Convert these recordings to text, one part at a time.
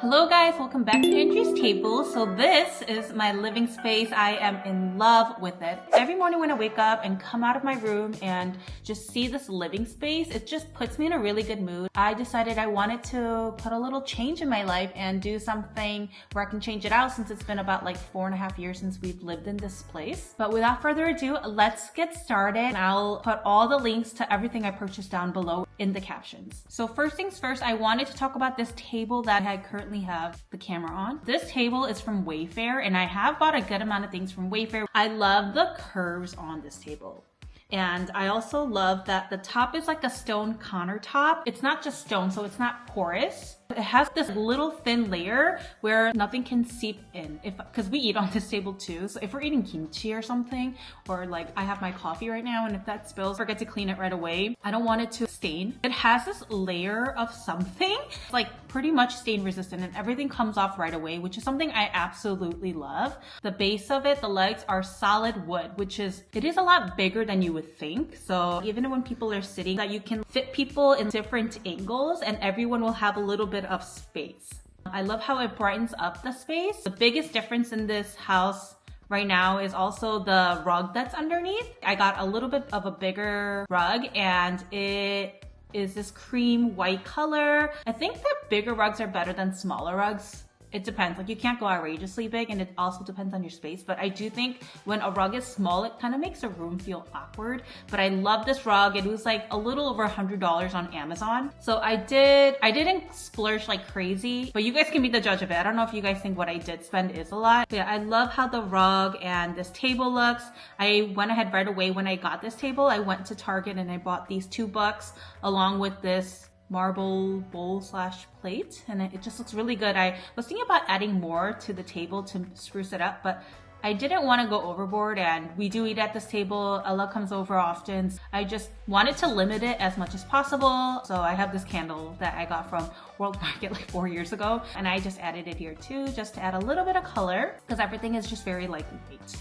Hello guys, welcome back to Andrew's Table. So this is my living space. I am in love with it. Every morning when I wake up and come out of my room and just see this living space, it just puts me in a really good mood. I decided I wanted to put a little change in my life and do something where I can change it out since it's been about like 4.5 years since we've lived in this place. But without further ado, let's get started. I'll put all the links to everything I purchased down below in the captions. So first things first, I wanted to talk about this table that I currently have the camera on. This table is from Wayfair, and I have bought a good amount of things from Wayfair. I love the curves on this table. And I also love that the top is like a stone countertop. It's not just stone, so it's not porous. It has this little thin layer where nothing can seep in, because we eat on this table too. So if we're eating kimchi or something, or like I have my coffee right now, and if that spills, forget to clean it right away. I don't want it to stain. It has this layer of something. It's like pretty much stain resistant, and everything comes off right away, which is something I absolutely love. The base of it, the legs are solid wood, it is a lot bigger than you would think. So even when people are sitting, that you can fit people in different angles and everyone will have a little bit of space. I love how it brightens up the space. The biggest difference in this house right now is also the rug that's underneath. I got a little bit of a bigger rug, and it is this cream white color. I think that bigger rugs are better than smaller rugs. It depends, like you can't go outrageously big, and it also depends on your space. But I do think when a rug is small, it kind of makes a room feel awkward. But I love this rug. It was like a little over $100 on Amazon. So I didn't splurge like crazy, but you guys can be the judge of it. I don't know if you guys think what I did spend is a lot. But yeah, I love how the rug and this table looks. I went ahead right away when I got this table. I went to Target and I bought these $2 along with this marble bowl / plate, and it just looks really good. I was thinking about adding more to the table to spruce it up, but I didn't want to go overboard, and we do eat at this table. Ella comes over often. I just wanted to limit it as much as possible. So I have this candle that I got from World Market like 4 years ago, and I just added it here too, just to add a little bit of color because everything is just very lightweight.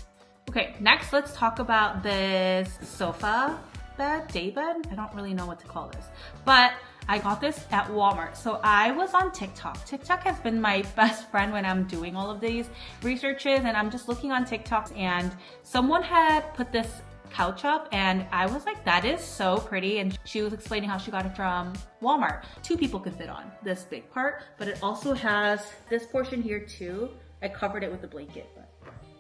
Okay, next let's talk about this sofa bed, day bed. I don't really know what to call this, but I got this at Walmart. So I was on TikTok. TikTok has been my best friend when I'm doing all of these researches, and I'm just looking on TikTok, and someone had put this couch up and I was like, that is so pretty. And she was explaining how she got it from Walmart. 2 people could fit on this big part, but it also has this portion here too. I covered it with a blanket, but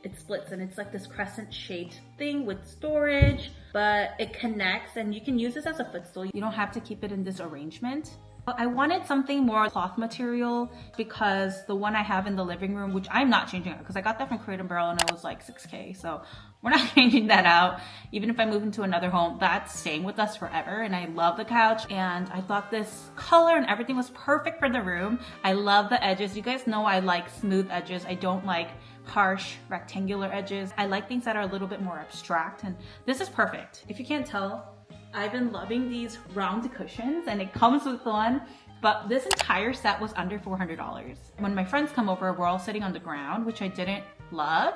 it splits, and it's like this crescent shaped thing with storage, but it connects and you can use this as a footstool. You don't have to keep it in this arrangement. I wanted something more cloth material because the one I have in the living room, which I'm not changing out because I got that from Crate & Barrel and it was like $6K. So we're not changing that out. Even if I move into another home, that's staying with us forever. And I love the couch, and I thought this color and everything was perfect for the room. I love the edges. You guys know I like smooth edges. I don't like harsh rectangular edges. I like things that are a little bit more abstract, and this is perfect. If you can't tell, I've been loving these round cushions, and it comes with one, but this entire set was under $400. When my friends come over, we're all sitting on the ground, which I didn't love.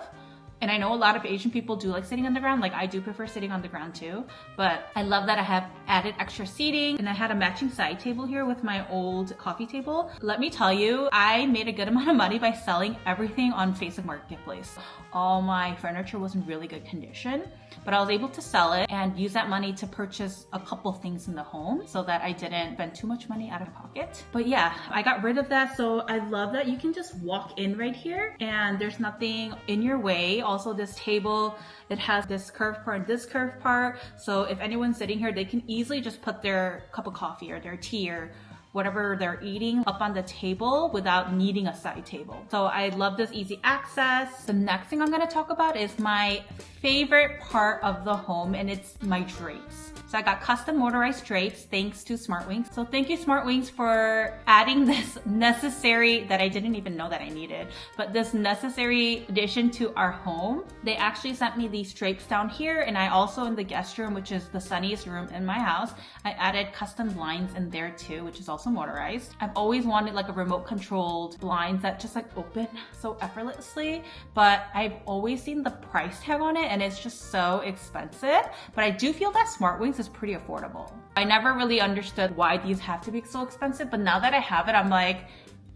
And I know a lot of Asian people do like sitting on the ground. Like I do prefer sitting on the ground too, but I love that I have added extra seating, and I had a matching side table here with my old coffee table. Let me tell you, I made a good amount of money by selling everything on Facebook Marketplace. All my furniture was in really good condition, but I was able to sell it and use that money to purchase a couple things in the home so that I didn't spend too much money out of pocket. But yeah, I got rid of that. So I love that you can just walk in right here and there's nothing in your way. Also, this table, it has this curved part and this curved part. So if anyone's sitting here, they can easily just put their cup of coffee or their tea or whatever they're eating up on the table without needing a side table. So I love this easy access. The next thing I'm gonna talk about is my favorite part of the home, and it's my drapes. So I got custom motorized drapes thanks to Smartwings. So thank you Smartwings for adding this necessary, that I didn't even know that I needed, but this necessary addition to our home. They actually sent me these drapes down here, and I also, in the guest room, which is the sunniest room in my house, I added custom blinds in there too, which is also motorized. I've always wanted like a remote controlled blinds that just like open so effortlessly, but I've always seen the price tag on it and it's just so expensive. But I do feel that Smartwings is pretty affordable. I never really understood why these have to be so expensive, but now that I have it, I'm like,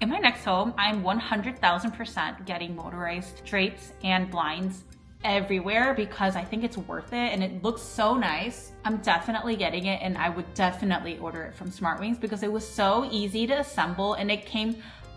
In my next home, I'm 100,000% getting motorized drapes and blinds everywhere because I think it's worth it and it looks so nice. I'm definitely getting it, and I would definitely order it from Smartwings because it was so easy to assemble and it came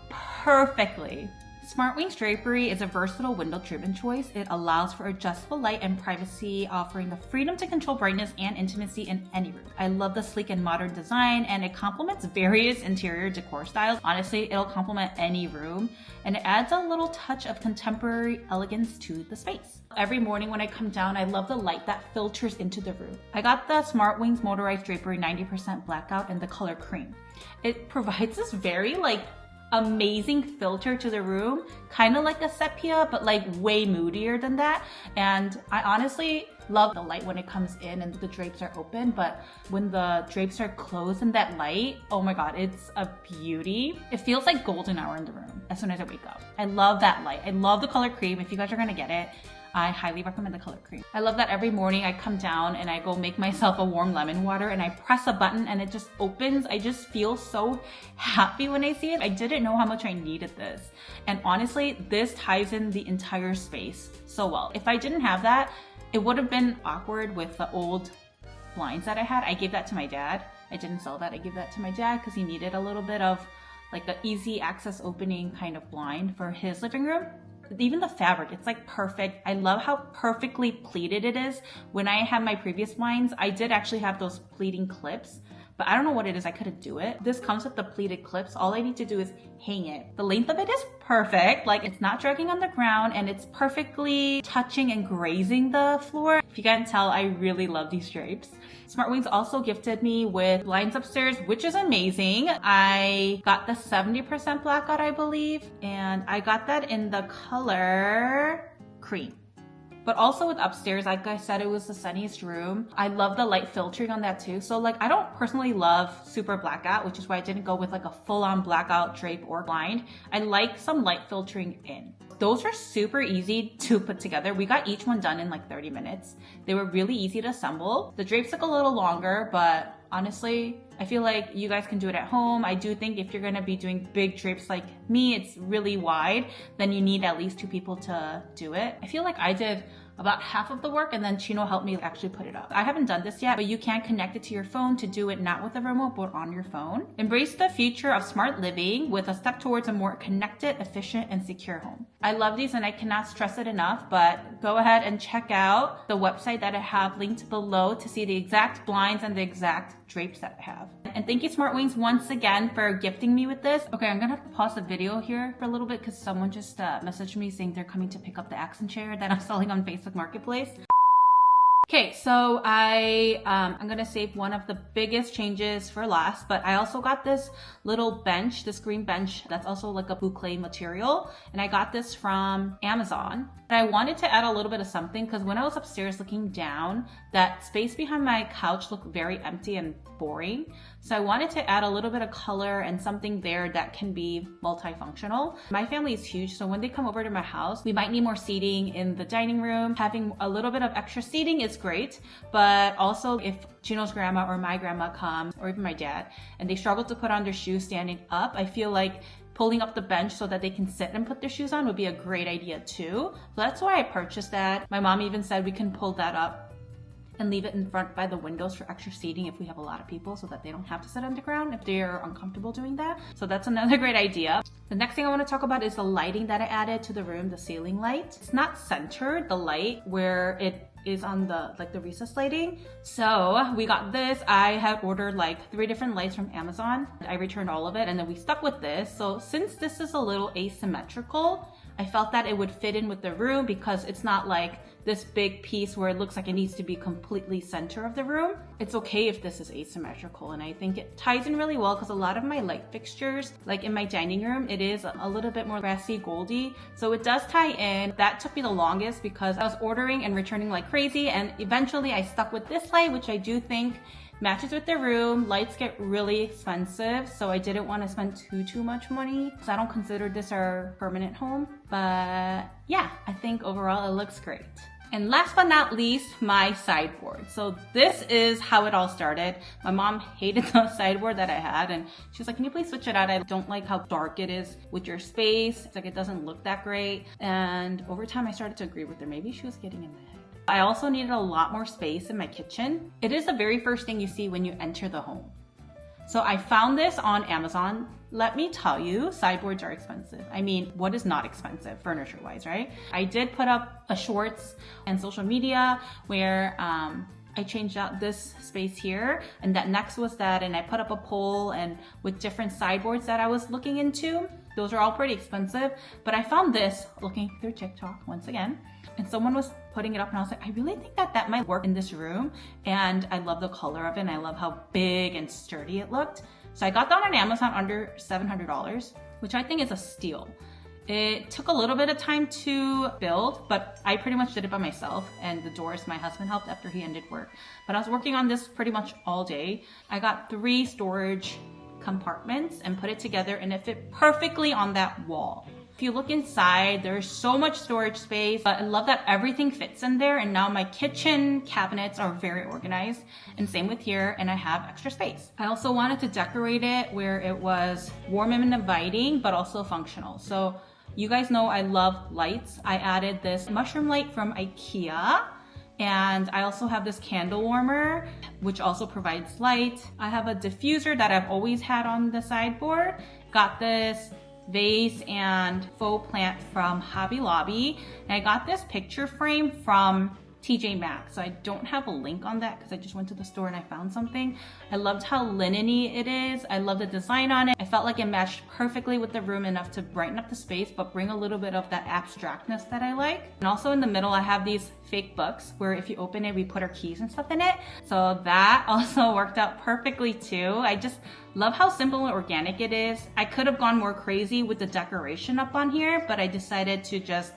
perfectly. Smartwings drapery is a versatile window treatment choice. It allows for adjustable light and privacy, offering the freedom to control brightness and intimacy in any room. I love the sleek and modern design, and it complements various interior decor styles. Honestly, it'll complement any room, and it adds a little touch of contemporary elegance to the space. Every morning when I come down, I love the light that filters into the room. I got the Smartwings motorized drapery 90% blackout in the color cream. It provides this very amazing filter to the room, kind of like a sepia, but way moodier than that. And I honestly love the light when it comes in and the drapes are open, but when the drapes are closed in that light, oh my god, it's a beauty. It feels like golden hour in the room as soon as I wake up. I love that light. I love the color cream. If you guys are gonna get it, I highly recommend the color cream. I love that every morning I come down and I go make myself a warm lemon water and I press a button and it just opens. I just feel so happy when I see it. I didn't know how much I needed this. And honestly, this ties in the entire space so well. If I didn't have that, it would have been awkward with the old blinds that I had. I gave that to my dad. I didn't sell that. I gave that to my dad because he needed a little bit of an easy access opening kind of blind for his living room. Even the fabric, it's perfect. I love how perfectly pleated it is. When I had my previous blinds, I did actually have those pleating clips, but I don't know what it is. I couldn't do it. This comes with the pleated clips. All I need to do is hang it. The length of it is perfect. It's not dragging on the ground and it's perfectly touching and grazing the floor. If you can't tell, I really love these drapes. Smartwings also gifted me with blinds upstairs, which is amazing. I got the 70% blackout, I believe, and I got that in the color cream. But also with upstairs, like I said, it was the sunniest room. I love the light filtering on that too. So I don't personally love super blackout, which is why I didn't go with a full-on blackout drape or blind. I like some light filtering in. Those are super easy to put together. We got each one done in 30 minutes. They were really easy to assemble. The drapes took a little longer, but honestly, I feel like you guys can do it at home. I do think if you're gonna be doing big drapes like me, it's really wide, then you need at least 2 people to do it. I feel like I did about half of the work and then Chino helped me actually put it up. I haven't done this yet, but you can connect it to your phone to do it not with a remote, but on your phone. Embrace the future of smart living with a step towards a more connected, efficient, and secure home. I love these and I cannot stress it enough, but go ahead and check out the website that I have linked below to see the exact blinds and the exact drapes that I have. And thank you Smartwings once again for gifting me with this. Okay, I'm gonna have to pause the video here for a little bit because someone just messaged me saying they're coming to pick up the accent chair that I'm selling on Facebook Marketplace. Okay, so I'm gonna save one of the biggest changes for last, but I also got this little bench, this green bench that's also a boucle material, and I got this from Amazon. And I wanted to add a little bit of something because when I was upstairs looking down, that space behind my couch looked very empty and boring. So I wanted to add a little bit of color and something there that can be multifunctional. My family is huge, so when they come over to my house, we might need more seating in the dining room. Having a little bit of extra seating is great, but also if Chino's grandma or my grandma comes, or even my dad, and they struggle to put on their shoes standing up, I feel like pulling up the bench so that they can sit and put their shoes on would be a great idea too. So that's why I purchased that. My mom even said we can pull that up and leave it in front by the windows for extra seating if we have a lot of people so that they don't have to sit on the ground if they're uncomfortable doing that. So that's another great idea. The next thing I want to talk about is the lighting that I added to the room, the ceiling light. It's not centered, the light where it is on the the recessed lighting. So we got this. I had ordered 3 different lights from Amazon. I returned all of it and then we stuck with this. So since this is a little asymmetrical, I felt that it would fit in with the room because it's not this big piece where it looks like it needs to be completely center of the room. It's okay if this is asymmetrical, and I think it ties in really well because a lot of my light fixtures, in my dining room, it is a little bit more grassy goldy. So it does tie in. That took me the longest because I was ordering and returning like crazy, and eventually I stuck with this light, which I do think matches with the room. Lights get really expensive, so I didn't want to spend too much money because I don't consider this our permanent home. But yeah, I think overall it looks great. And last but not least, my sideboard. So this is how it all started. My mom hated the sideboard that I had, and she was like, can you please switch it out? I don't like how dark it is with your space. It's like it doesn't look that great. And over time I started to agree with her. Maybe she was getting in my head. I also needed a lot more space in my kitchen. It is the very first thing you see when you enter the home. So I found this on Amazon. Let me tell you, sideboards are expensive. I mean, what is not expensive furniture-wise, right? I did put up a shorts and social media where I changed out this space here, and that next was that, and I put up a poll and with different sideboards that I was looking into. Those are all pretty expensive, but I found this looking through TikTok once again, and someone was putting it up and I was like, I really think that that might work in this room, and I love the color of it and I love how big and sturdy it looked. So I got that on Amazon under $700, which I think is a steal. It took a little bit of time to build, but I pretty much did it by myself, and the doors my husband helped after he ended work. But I was working on this pretty much all day. I got 3 storage compartments and put it together, and it fit perfectly on that wall. If you look inside, there's so much storage space, but I love that everything fits in there, and now my kitchen cabinets are very organized, and same with here, and I have extra space. I also wanted to decorate it where it was warm and inviting, but also functional. So you guys know I love lights. I added this mushroom light from IKEA, and I also have this candle warmer, which also provides light. I have a diffuser that I've always had on the sideboard. Got this vase and faux plant from Hobby Lobby, and I got this picture frame from TJ Maxx. So I don't have a link on that because I just went to the store and I found something. I loved how linen-y it is. I love the design on it. I felt like it matched perfectly with the room, enough to brighten up the space but bring a little bit of that abstractness that I like. And also in the middle I have these fake books where if you open it we put our keys and stuff in it. So that also worked out perfectly too. I just love how simple and organic it is. I could have gone more crazy with the decoration up on here, but I decided to just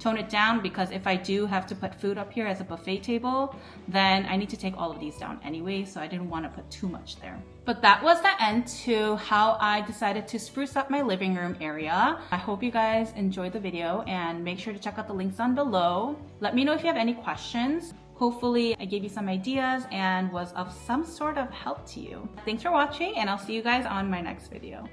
tone it down because if I do have to put food up here as a buffet table, then I need to take all of these down anyway, so I didn't want to put too much there. But that was the end to how I decided to spruce up my living room area. I hope you guys enjoyed the video, and make sure to check out the links down below. Let me know if you have any questions. Hopefully I gave you some ideas and was of some sort of help to you. Thanks for watching, and I'll see you guys on my next video.